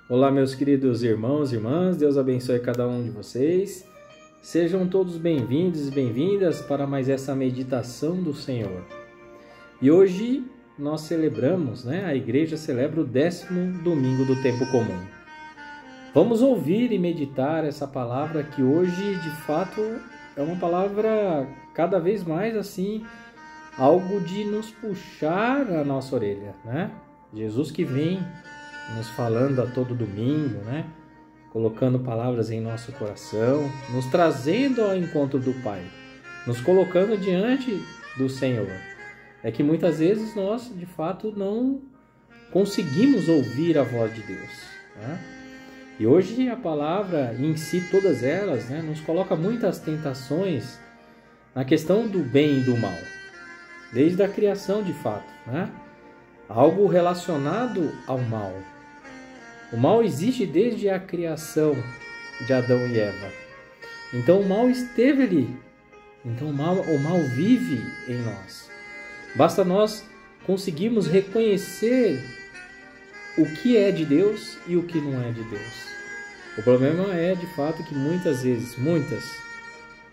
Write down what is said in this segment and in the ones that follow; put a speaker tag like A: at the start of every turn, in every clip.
A: Olá, meus queridos irmãos e irmãs, Deus abençoe cada um de vocês. Sejam todos bem-vindos e bem-vindas para mais essa meditação do Senhor. E hoje nós celebramos, a igreja celebra o 10º domingo do tempo comum. Vamos ouvir e meditar essa palavra que hoje, de fato, é uma palavra cada vez mais assim, algo de nos puxar a nossa orelha, Jesus que vem nos falando a todo domingo, colocando palavras em nosso coração, nos trazendo ao encontro do Pai, nos colocando diante do Senhor. É que muitas vezes nós, de fato, não conseguimos ouvir a voz de Deus. E hoje a palavra em si, todas elas, nos coloca muitas tentações na questão do bem e do mal, desde a criação, de fato, algo relacionado ao mal. O mal existe desde a criação de Adão e Eva. Então o mal esteve ali. Então o mal vive em nós. Basta nós conseguirmos reconhecer o que é de Deus e o que não é de Deus. O problema é, de fato, que muitas vezes,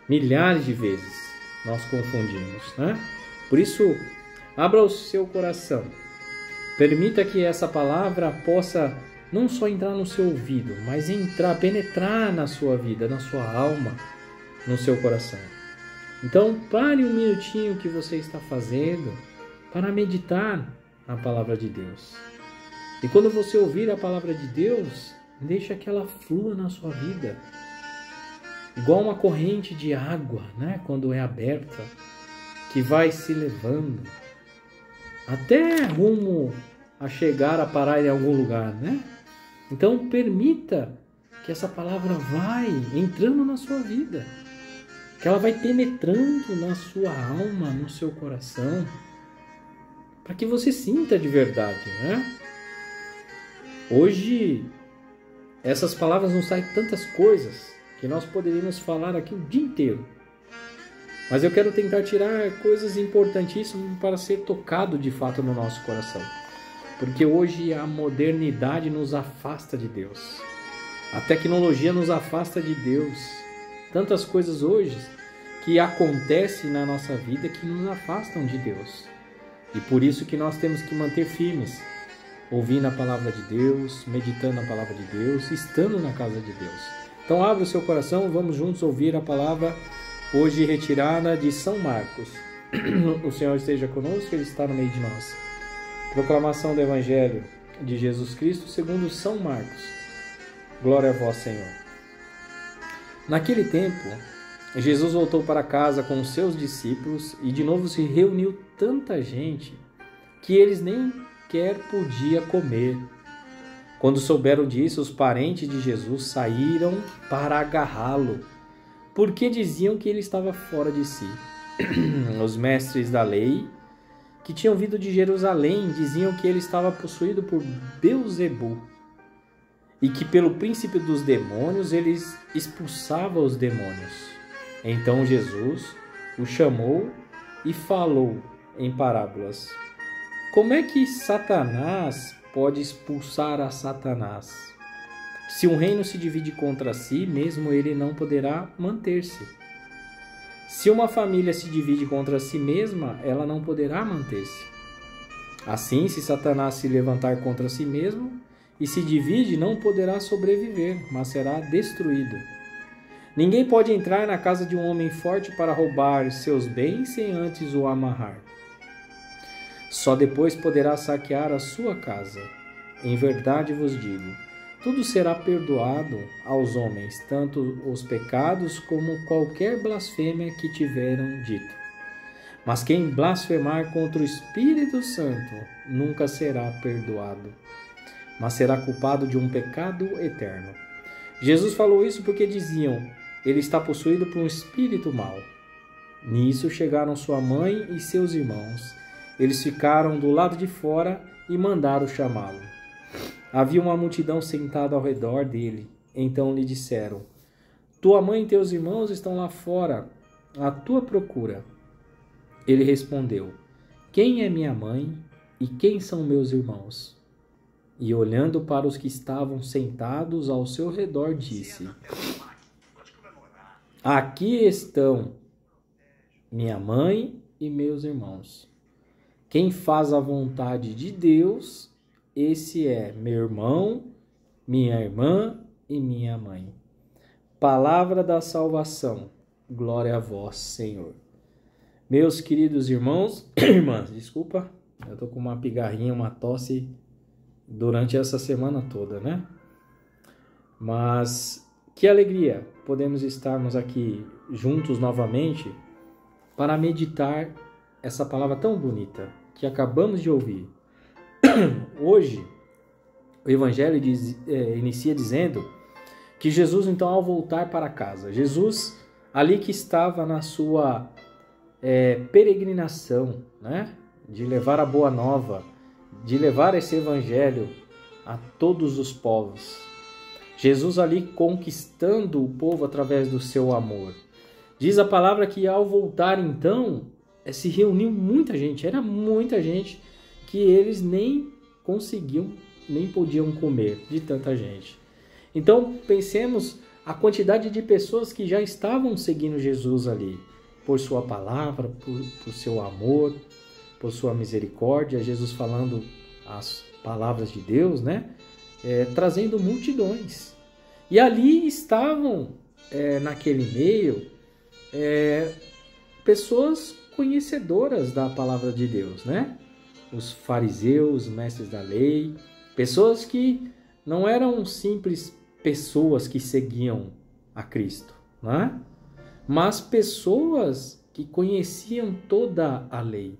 A: milhares de vezes, nós confundimos. Por isso, abra o seu coração. Permita que essa palavra possa não só entrar no seu ouvido, mas penetrar na sua vida, na sua alma, no seu coração. Então, pare um minutinho o que você está fazendo para meditar na palavra de Deus. E quando você ouvir a palavra de Deus, deixa que ela flua na sua vida. Igual uma corrente de água, quando é aberta, que vai se levando até rumo a chegar a parar em algum lugar, Então permita que essa palavra vai entrando na sua vida, que ela vai penetrando na sua alma, no seu coração, para que você sinta de verdade, Hoje, essas palavras nos saem tantas coisas que nós poderíamos falar aqui o dia inteiro. Mas eu quero tentar tirar coisas importantíssimas para ser tocado de fato no nosso coração. Porque hoje a modernidade nos afasta de Deus. A tecnologia nos afasta de Deus. Tantas coisas hoje que acontecem na nossa vida que nos afastam de Deus. E por isso que nós temos que manter firmes, ouvindo a palavra de Deus, meditando a palavra de Deus, estando na casa de Deus. Então abra o seu coração, vamos juntos ouvir a palavra hoje retirada de São Marcos. O Senhor esteja conosco, Ele está no meio de nós. Proclamação do Evangelho de Jesus Cristo segundo São Marcos. Glória a vós, Senhor. Naquele tempo, Jesus voltou para casa com os seus discípulos e de novo se reuniu tanta gente que eles nem quer podia comer. Quando souberam disso, os parentes de Jesus saíram para agarrá-lo, porque diziam que ele estava fora de si. Os mestres da lei, que tinham vindo de Jerusalém, diziam que ele estava possuído por Beelzebu e que pelo príncipe dos demônios ele expulsava os demônios. Então Jesus o chamou e falou em parábolas. Como é que Satanás pode expulsar a Satanás? Se um reino se divide contra si, mesmo ele não poderá manter-se. Se uma família se divide contra si mesma, ela não poderá manter-se. Assim, se Satanás se levantar contra si mesmo e se divide, não poderá sobreviver, mas será destruído. Ninguém pode entrar na casa de um homem forte para roubar seus bens sem antes o amarrar. Só depois poderá saquear a sua casa. Em verdade vos digo, tudo será perdoado aos homens, tanto os pecados como qualquer blasfêmia que tiveram dito. Mas quem blasfemar contra o Espírito Santo nunca será perdoado, mas será culpado de um pecado eterno. Jesus falou isso porque diziam, ele está possuído por um espírito mau. Nisso chegaram sua mãe e seus irmãos. Eles ficaram do lado de fora e mandaram chamá-lo. Havia uma multidão sentada ao redor dele. Então lhe disseram, tua mãe e teus irmãos estão lá fora, à tua procura. Ele respondeu, quem é minha mãe e quem são meus irmãos? e olhando para os que estavam sentados ao seu redor, disse: Aqui estão minha mãe e meus irmãos. Quem faz a vontade de Deus, esse é meu irmão, minha irmã e minha mãe. Palavra da salvação. Glória a vós, Senhor. Meus queridos irmãos, irmãs, desculpa, eu estou com uma pigarrinha, uma tosse durante essa semana toda, né? Mas que alegria podemos estarmos aqui juntos novamente para meditar essa palavra tão bonita que acabamos de ouvir. Hoje, o Evangelho inicia dizendo que Jesus, então, ao voltar para casa, Jesus, ali que estava na sua peregrinação, né? De levar a boa nova, de levar esse Evangelho a todos os povos. Jesus ali conquistando o povo através do seu amor. Diz a palavra que ao voltar, então, se reuniu muita gente, era muita gente que eles nem conseguiam, nem podiam comer de tanta gente. Então, pensemos a quantidade de pessoas que já estavam seguindo Jesus ali, por sua palavra, por seu amor, por sua misericórdia, Jesus falando as palavras de Deus, né? Trazendo multidões. E ali estavam, naquele meio, pessoas conhecedoras da palavra de Deus, né? Os fariseus, mestres da lei, pessoas que não eram simples pessoas que seguiam a Cristo, né? Mas pessoas que conheciam toda a lei,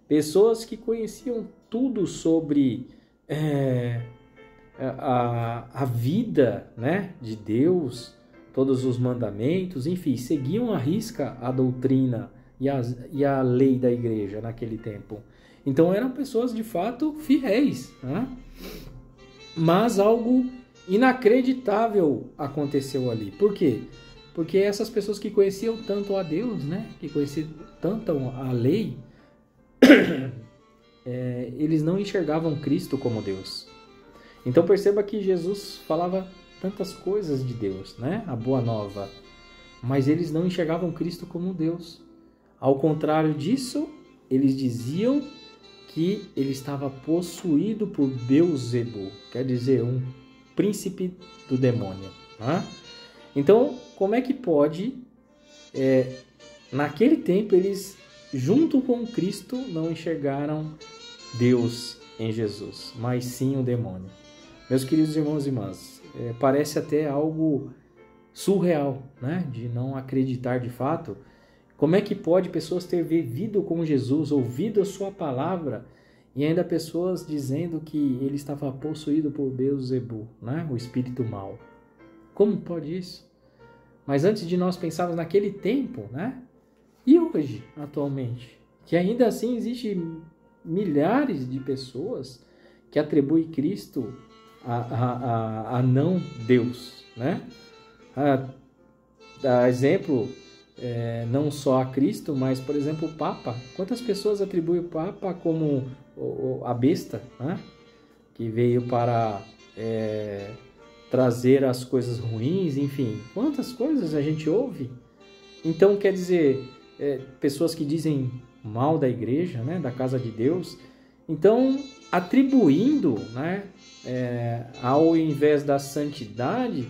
A: pessoas que conheciam tudo sobre a vida, né, de Deus, todos os mandamentos, enfim, seguiam à risca a doutrina e a lei da igreja naquele tempo. Então eram pessoas de fato fiéis, né? Mas algo inacreditável aconteceu ali. Por quê? Porque essas pessoas que conheciam tanto a Deus, né, que conheciam tanto a lei, eles não enxergavam Cristo como Deus. Então perceba que Jesus falava tantas coisas de Deus, né, a boa nova, mas eles não enxergavam Cristo como Deus. Ao contrário disso, eles diziam que ele estava possuído por Beelzebul, quer dizer, um príncipe do demônio, né? Então, como é que pode, naquele tempo, eles, junto com Cristo, não enxergaram Deus em Jesus, mas sim o demônio? Meus queridos irmãos e irmãs, parece até algo surreal, né? De não acreditar de fato. Como é que pode pessoas ter vivido com Jesus, ouvido a sua palavra, e ainda pessoas dizendo que ele estava possuído por Beelzebul, né? O espírito mau? Como pode isso? Mas antes de nós pensarmos naquele tempo, né? E hoje, atualmente, que ainda assim existe milhares de pessoas que atribuem Cristo a não Deus, né? A exemplo, não só a Cristo, mas, por exemplo, o Papa. Quantas pessoas atribuem o Papa como a besta, né? Que veio para trazer as coisas ruins, enfim. Quantas coisas a gente ouve? Então, quer dizer, pessoas que dizem mal da igreja, né? Da casa de Deus. Então, atribuindo, né? Ao invés da santidade,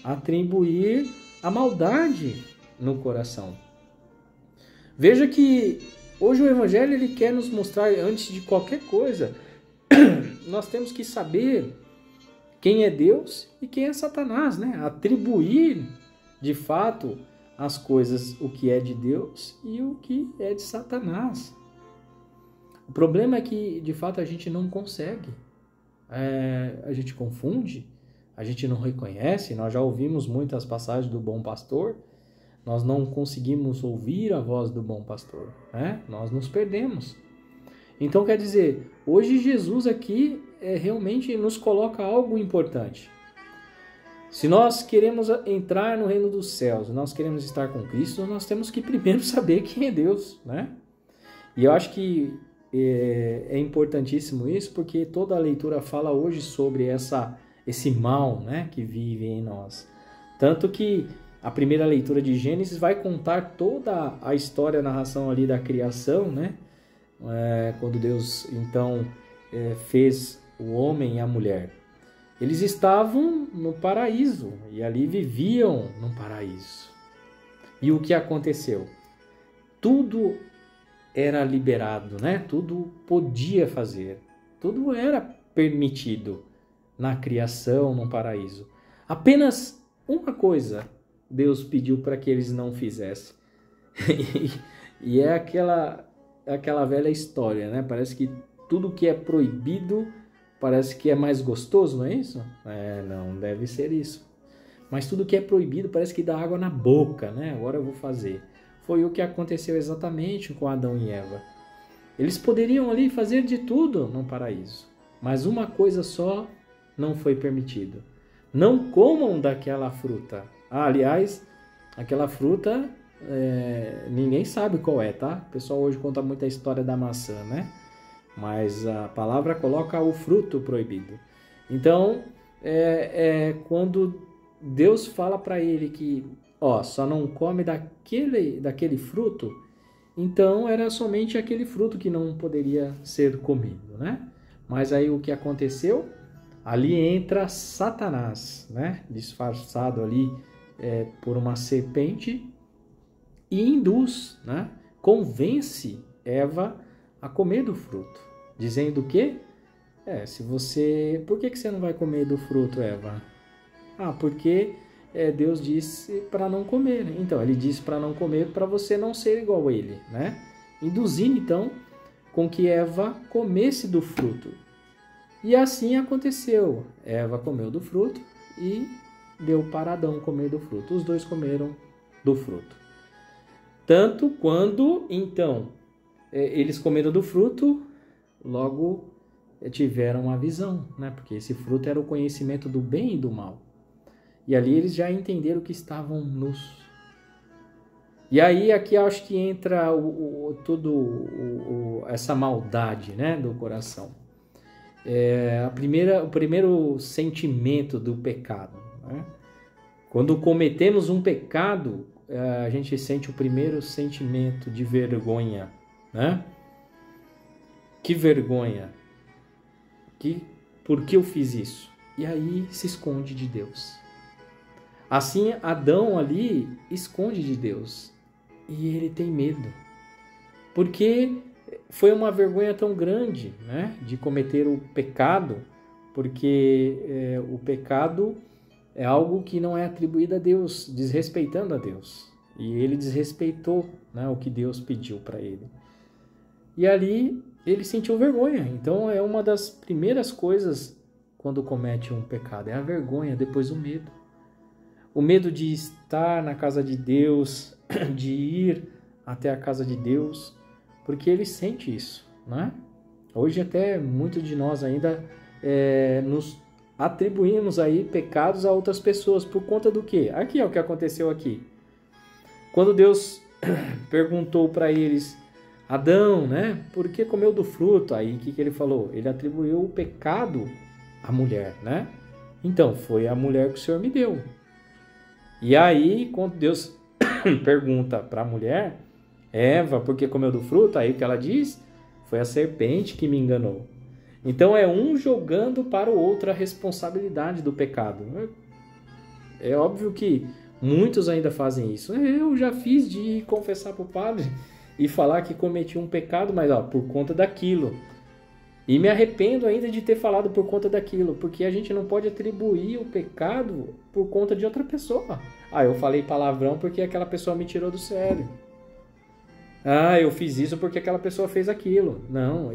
A: atribuir a maldade no coração. Veja que hoje o Evangelho ele quer nos mostrar, antes de qualquer coisa, nós temos que saber quem é Deus e quem é Satanás, né? Atribuir, de fato, as coisas, o que é de Deus e o que é de Satanás. O problema é que, de fato, a gente não consegue. A gente confunde, a gente não reconhece. Nós já ouvimos muitas passagens do bom pastor, nós não conseguimos ouvir a voz do bom pastor, né? Nós nos perdemos. Então, quer dizer, hoje Jesus aqui realmente nos coloca algo importante. Se nós queremos entrar no reino dos céus, nós queremos estar com Cristo, nós temos que primeiro saber quem é Deus, né? E eu acho que é importantíssimo isso, porque toda a leitura fala hoje sobre esse mal, né, que vive em nós. Tanto que a primeira leitura de Gênesis vai contar toda a história, a narração ali da criação, né? Quando Deus, então, fez o homem e a mulher. Eles estavam no paraíso e ali viviam no paraíso. E o que aconteceu? Tudo era liberado, né? Tudo podia fazer. Tudo era permitido na criação, no paraíso. Apenas uma coisa Deus pediu para que eles não fizessem. E é aquela velha história, né? Parece que tudo que é proibido parece que é mais gostoso, não é isso? Não deve ser isso. Mas tudo que é proibido parece que dá água na boca, né? Agora eu vou fazer. Foi o que aconteceu exatamente com Adão e Eva. Eles poderiam ali fazer de tudo no paraíso, mas uma coisa só não foi permitido. Não comam daquela fruta. Aliás, aquela fruta ninguém sabe qual é, tá? O pessoal hoje conta muito a história da maçã, né? Mas a palavra coloca o fruto proibido. Então, quando Deus fala para ele que só não come daquele fruto, então era somente aquele fruto que não poderia ser comido, né? Mas aí o que aconteceu? Ali entra Satanás, né? Disfarçado ali por uma serpente e induz, né? Convence Eva a comer do fruto, dizendo que por que você não vai comer do fruto, Eva? Porque Deus disse para não comer. Então, ele disse para não comer para você não ser igual a ele, né? Induzindo, então, com que Eva comesse do fruto. E assim aconteceu. Eva comeu do fruto e deu para Adão comer do fruto. Os dois comeram do fruto. Tanto quando, então, eles comeram do fruto, logo tiveram uma visão, né? Porque esse fruto era o conhecimento do bem e do mal. E ali eles já entenderam que estavam nus. E aí aqui acho que entra essa maldade, né, do coração. O primeiro sentimento do pecado, né? Quando cometemos um pecado, a gente sente o primeiro sentimento de vergonha, né? Que vergonha! Por que eu fiz isso? E aí se esconde de Deus. Assim, Adão ali esconde de Deus e ele tem medo, porque foi uma vergonha tão grande, né, de cometer o pecado, porque o pecado é algo que não é atribuído a Deus, desrespeitando a Deus, e ele desrespeitou, né, o que Deus pediu para ele. E ali ele sentiu vergonha. Então é uma das primeiras coisas quando comete um pecado, é a vergonha, depois o medo. O medo de estar na casa de Deus, de ir até a casa de Deus, porque ele sente isso, né? Hoje até muitos de nós ainda nos atribuímos aí pecados a outras pessoas por conta do quê? Aqui é o que aconteceu aqui. Quando Deus perguntou para eles, Adão, né? Por que comeu do fruto? Aí o que ele falou? Ele atribuiu o pecado à mulher, né? Então, foi a mulher que o Senhor me deu. E aí, quando Deus pergunta para a mulher, Eva, por que comeu do fruto? Aí o que ela diz? Foi a serpente que me enganou. Então é um jogando para o outro a responsabilidade do pecado. É óbvio que muitos ainda fazem isso. Eu já fiz de confessar para o padre e falar que cometi um pecado, mas por conta daquilo. E me arrependo ainda de ter falado por conta daquilo, porque a gente não pode atribuir o pecado por conta de outra pessoa. Eu falei palavrão porque aquela pessoa me tirou do sério. Eu fiz isso porque aquela pessoa fez aquilo. Não,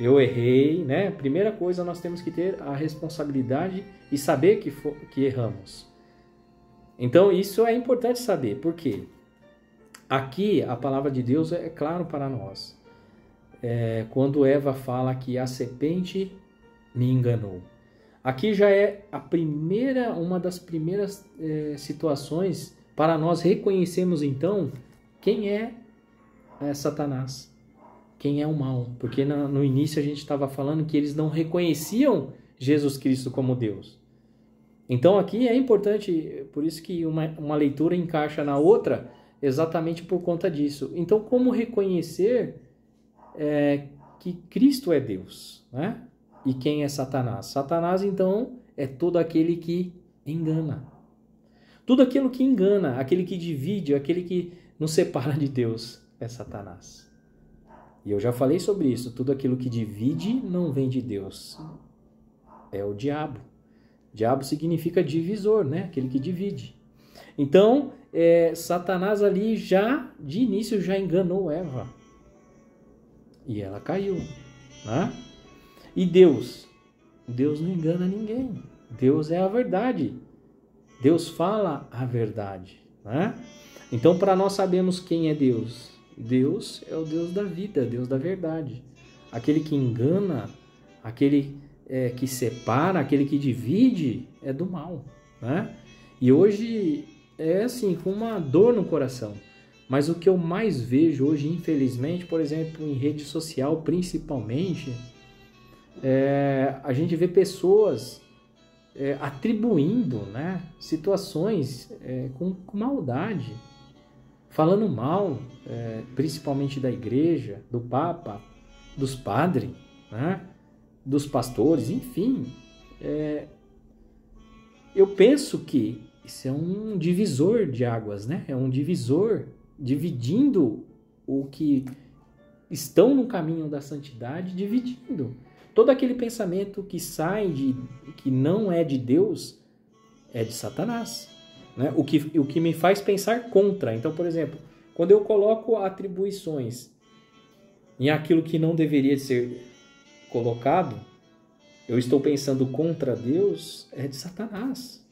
A: eu errei, né? Primeira coisa, nós temos que ter a responsabilidade e saber que erramos. Então, isso é importante saber. Por quê? Aqui, a palavra de Deus é claro para nós. Quando Eva fala que a serpente me enganou. Aqui já é uma das primeiras situações para nós reconhecermos então quem é Satanás. quem é o mal. Porque no início a gente estava falando que eles não reconheciam Jesus Cristo como Deus. Então aqui é importante, por isso que uma leitura encaixa na outra, exatamente por conta disso. Então, como reconhecer que Cristo é Deus, né? E quem é Satanás? Satanás, então, é todo aquele que engana. Tudo aquilo que engana, aquele que divide, aquele que nos separa de Deus, é Satanás. E eu já falei sobre isso. Tudo aquilo que divide não vem de Deus. É o diabo. Diabo significa divisor, né? Aquele que divide. Então, Satanás ali de início, já enganou Eva. E ela caiu, né? E Deus não engana ninguém. Deus é a verdade. Deus fala a verdade, né? Então, para nós sabermos quem é Deus, Deus é o Deus da vida, Deus da verdade. Aquele que engana, aquele que separa, aquele que divide, é do mal, né? E hoje é assim, com uma dor no coração. Mas o que eu mais vejo hoje, infelizmente, por exemplo, em rede social, principalmente, a gente vê pessoas atribuindo, né, situações com maldade, falando mal, principalmente da igreja, do Papa, dos padres, né, dos pastores, enfim. Eu penso que isso é um divisor de águas, né? É um divisor dividindo o que estão no caminho da santidade, dividindo. Todo aquele pensamento que sai que não é de Deus é de Satanás, né? O que me faz pensar contra. Então, por exemplo, quando eu coloco atribuições em aquilo que não deveria ser colocado, eu estou pensando contra Deus, é de Satanás.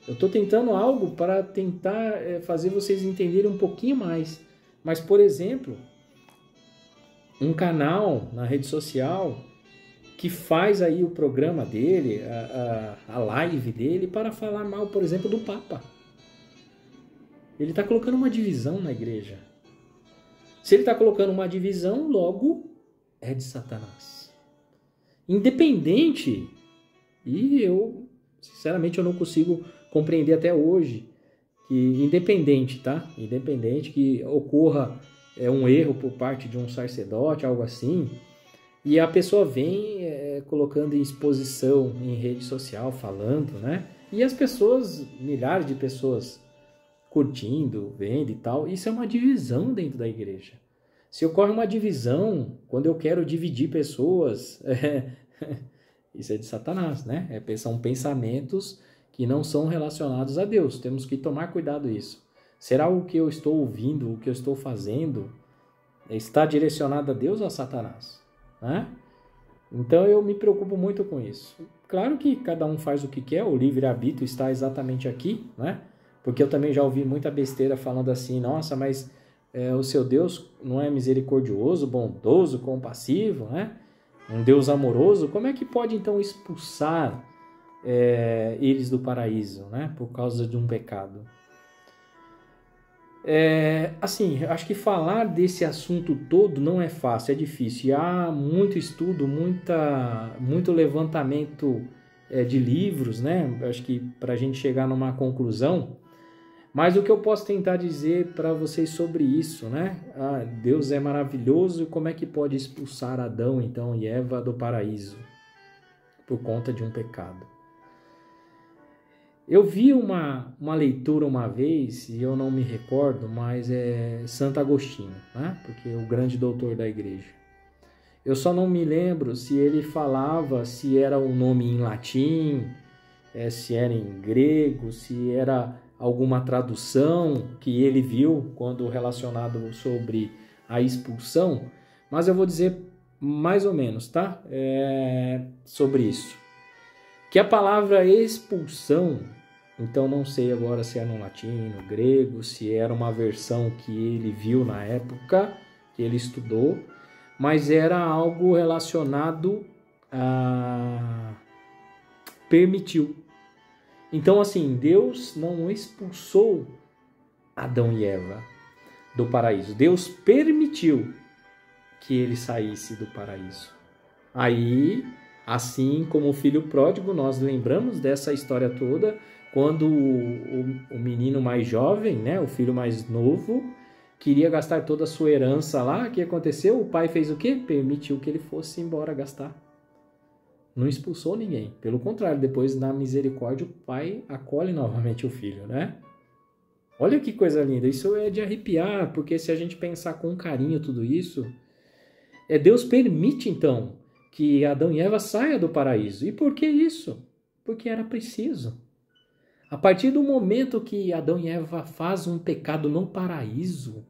A: Eu estou tentando algo para tentar fazer vocês entenderem um pouquinho mais. Mas, por exemplo, um canal na rede social que faz aí o programa dele, a live dele, para falar mal, por exemplo, do Papa. Ele está colocando uma divisão na igreja. Se ele está colocando uma divisão, logo é de Satanás. Independente, e eu, sinceramente, eu não consigo compreender até hoje, que independente que ocorra um erro por parte de um sacerdote, algo assim, e a pessoa vem colocando em exposição em rede social, falando, né? E as pessoas, milhares de pessoas curtindo, vendo e tal, isso é uma divisão dentro da igreja. Se ocorre uma divisão, quando eu quero dividir pessoas, isso é de Satanás, né? São pensamentos que não são relacionados a Deus. Temos que tomar cuidado isso. Será o que eu estou ouvindo, o que eu estou fazendo, está direcionado a Deus ou a Satanás? Né? Então eu me preocupo muito com isso. Claro que cada um faz o que quer, o livre-arbítrio está exatamente aqui, né? Porque eu também já ouvi muita besteira falando assim, nossa, mas o seu Deus não é misericordioso, bondoso, compassivo, né? Um Deus amoroso, como é que pode então expulsar eles do paraíso, né? Por causa de um pecado? Assim, acho que falar desse assunto todo não é fácil, é difícil. E há muito estudo, muito levantamento de livros, né? Acho que para a gente chegar numa conclusão. Mas o que eu posso tentar dizer para vocês sobre isso, né? Deus é maravilhoso, como é que pode expulsar Adão, então, e Eva do paraíso? Por conta de um pecado. Eu vi uma leitura uma vez, e eu não me recordo, mas é Santo Agostinho, né? Porque é o grande doutor da igreja. Eu só não me lembro se ele falava, se era um nome em latim, se era em grego, se era alguma tradução que ele viu quando relacionado sobre a expulsão, mas eu vou dizer mais ou menos, tá? Sobre isso. Que a palavra expulsão, então não sei agora se é no latim, no grego, se era uma versão que ele viu na época, que ele estudou, mas era algo relacionado a permitiu. Então, assim, Deus não expulsou Adão e Eva do paraíso. Deus permitiu que ele saísse do paraíso. Aí, assim como o filho pródigo, nós lembramos dessa história toda, quando o menino mais jovem, né, o filho mais novo, queria gastar toda a sua herança lá. O que aconteceu? O pai fez o quê? Permitiu que ele fosse embora gastar. Não expulsou ninguém. Pelo contrário, depois, na misericórdia, o pai acolhe novamente o filho, né? Olha que coisa linda. Isso é de arrepiar, porque se a gente pensar com carinho tudo isso, Deus permite, então, que Adão e Eva saiam do paraíso. E por que isso? Porque era preciso. A partir do momento que Adão e Eva fazem um pecado no paraíso,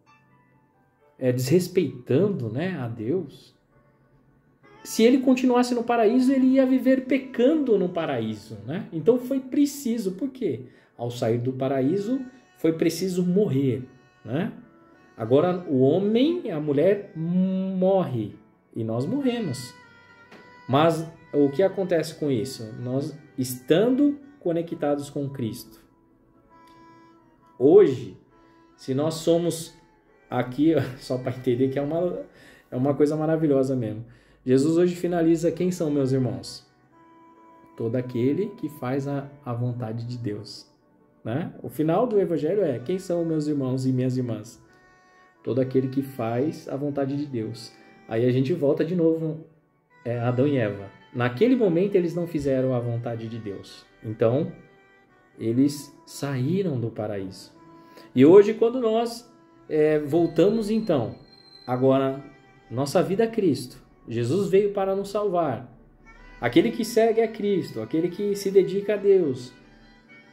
A: desrespeitando, né, a Deus, se ele continuasse no paraíso, ele ia viver pecando no paraíso, né? Então foi preciso. Por quê? Ao sair do paraíso, foi preciso morrer, né? Agora o homem e a mulher morrem e nós morremos. Mas o que acontece com isso? Nós estando conectados com Cristo. Hoje, se nós somos aqui, só para entender que é uma coisa maravilhosa mesmo. Jesus hoje finaliza: quem são meus irmãos? Todo aquele que faz a vontade de Deus, né? O final do evangelho é: quem são meus irmãos e minhas irmãs? Todo aquele que faz a vontade de Deus. Aí a gente volta de novo, Adão e Eva. Naquele momento eles não fizeram a vontade de Deus. Então, eles saíram do paraíso. E hoje, quando nós voltamos, então, agora, nossa vida a Cristo. Jesus veio para nos salvar. Aquele que segue a Cristo, aquele que se dedica a Deus,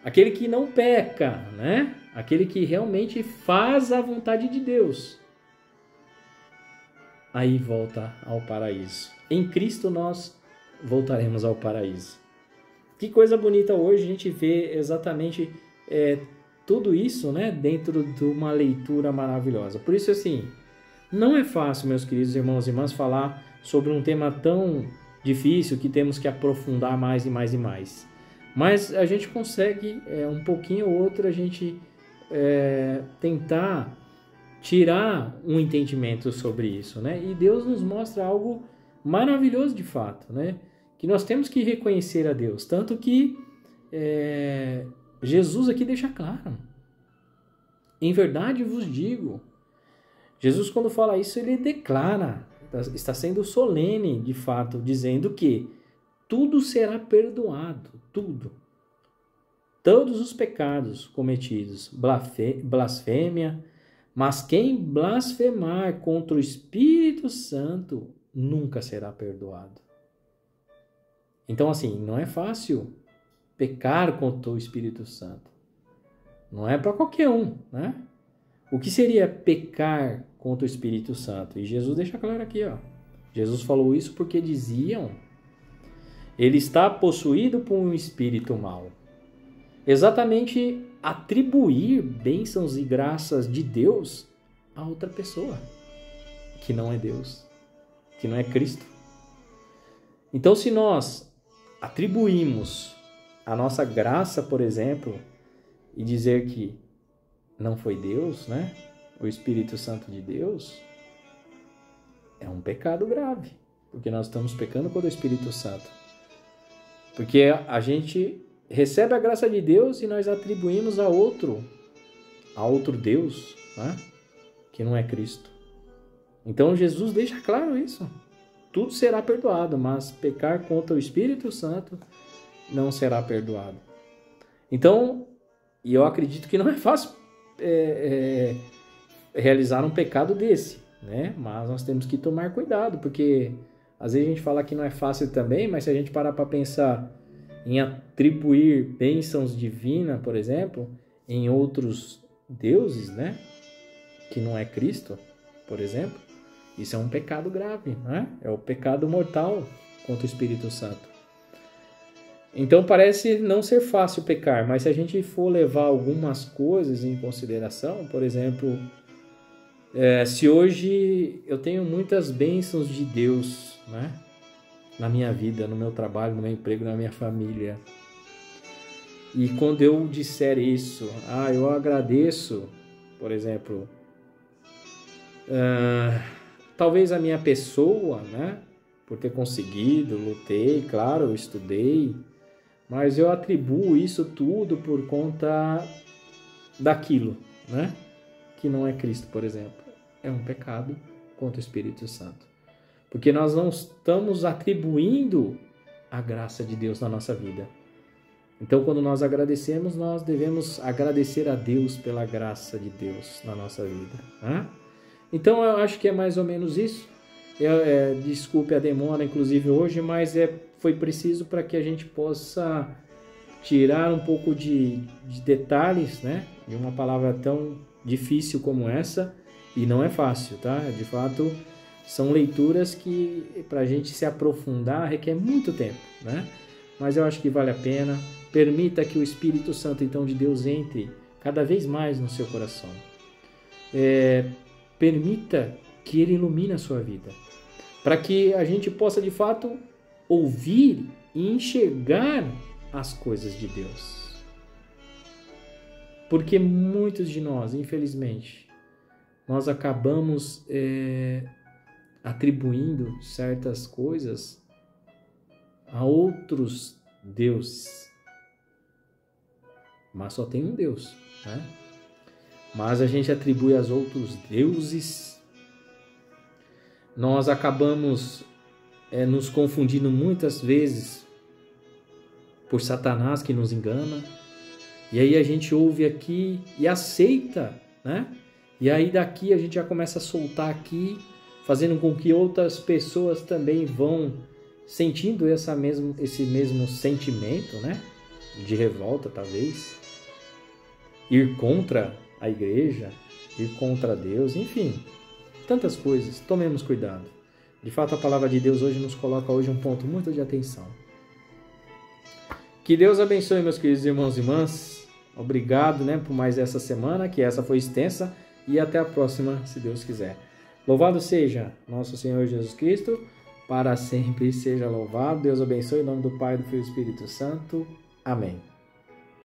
A: aquele que não peca, né? Aquele que realmente faz a vontade de Deus. Aí volta ao paraíso. Em Cristo nós voltaremos ao paraíso. Que coisa bonita hoje a gente vê exatamente tudo isso, né, dentro de uma leitura maravilhosa. Por isso, assim, não é fácil, meus queridos irmãos e irmãs, falar sobre um tema tão difícil que temos que aprofundar mais e mais e mais. Mas a gente consegue, um pouquinho ou outro, a gente tentar tirar um entendimento sobre isso, né? E Deus nos mostra algo maravilhoso de fato, né? Que nós temos que reconhecer a Deus. Tanto que Jesus aqui deixa claro: em verdade vos digo. Jesus, quando fala isso, ele declara, está sendo solene de fato, dizendo que tudo será perdoado, tudo. Todos os pecados cometidos, blasfêmia, mas quem blasfemar contra o Espírito Santo nunca será perdoado. Então, assim, não é fácil pecar contra o Espírito Santo. Não é para qualquer um, né? O que seria pecar contra o Espírito Santo? E Jesus deixa claro aqui, ó. Jesus falou isso porque diziam: ele está possuído por um espírito mau. Exatamente atribuir bênçãos e graças de Deus a outra pessoa, que não é Deus, que não é Cristo. Então, se nós atribuímos a nossa graça, por exemplo, e dizer que não foi Deus, né? O Espírito Santo de Deus, é um pecado grave, porque nós estamos pecando contra o Espírito Santo. Porque a gente recebe a graça de Deus e nós atribuímos a outro Deus, né? Que não é Cristo. Então Jesus deixa claro isso. Tudo será perdoado, mas pecar contra o Espírito Santo não será perdoado. Então, e eu acredito que não é fácil realizar um pecado desse, né? Mas nós temos que tomar cuidado, porque às vezes a gente fala que não é fácil também, mas se a gente parar para pensar em atribuir bênçãos divinas, por exemplo, em outros deuses, né? Que não é Cristo, por exemplo, isso é um pecado grave, né? É o pecado mortal contra o Espírito Santo. Então parece não ser fácil pecar, mas se a gente for levar algumas coisas em consideração, por exemplo, se hoje eu tenho muitas bênçãos de Deus, né? Na minha vida, no meu trabalho, no meu emprego, na minha família. E quando eu disser isso, eu agradeço, por exemplo, talvez a minha pessoa, né? Por ter conseguido, lutei, claro, eu estudei, mas eu atribuo isso tudo por conta daquilo, né? Que não é Cristo, por exemplo. É um pecado contra o Espírito Santo. Porque nós não estamos atribuindo a graça de Deus na nossa vida. Então, quando nós agradecemos, nós devemos agradecer a Deus pela graça de Deus na nossa vida. Né? Então, eu acho que é mais ou menos isso. Desculpe a demora, inclusive, hoje, mas foi preciso para que a gente possa tirar um pouco de detalhes, né? De uma palavra tão difícil como essa. E não é fácil, tá? De fato, são leituras que, para a gente se aprofundar, requer muito tempo, né? Mas eu acho que vale a pena. Permita que o Espírito Santo, então, de Deus entre cada vez mais no seu coração. Permita que Ele ilumine a sua vida. Para que a gente possa, de fato, ouvir e enxergar as coisas de Deus. Porque muitos de nós, infelizmente, nós acabamos atribuindo certas coisas a outros deuses. Mas só tem um Deus, né? Mas a gente atribui aos outros deuses. Nós acabamos nos confundindo muitas vezes por Satanás que nos engana. E aí a gente ouve aqui e aceita, né? E aí daqui a gente já começa a soltar aqui, fazendo com que outras pessoas também vão sentindo esse mesmo sentimento, né? De revolta, talvez. Ir contra a igreja, ir contra Deus, enfim, tantas coisas. Tomemos cuidado. De fato, a palavra de Deus hoje nos coloca hoje um ponto muito de atenção. Que Deus abençoe, meus queridos irmãos e irmãs. Obrigado, né, por mais essa semana, que essa foi extensa, e até a próxima, se Deus quiser. Louvado seja nosso Senhor Jesus Cristo, para sempre seja louvado. Deus abençoe, em nome do Pai, do Filho e do Espírito Santo. Amém.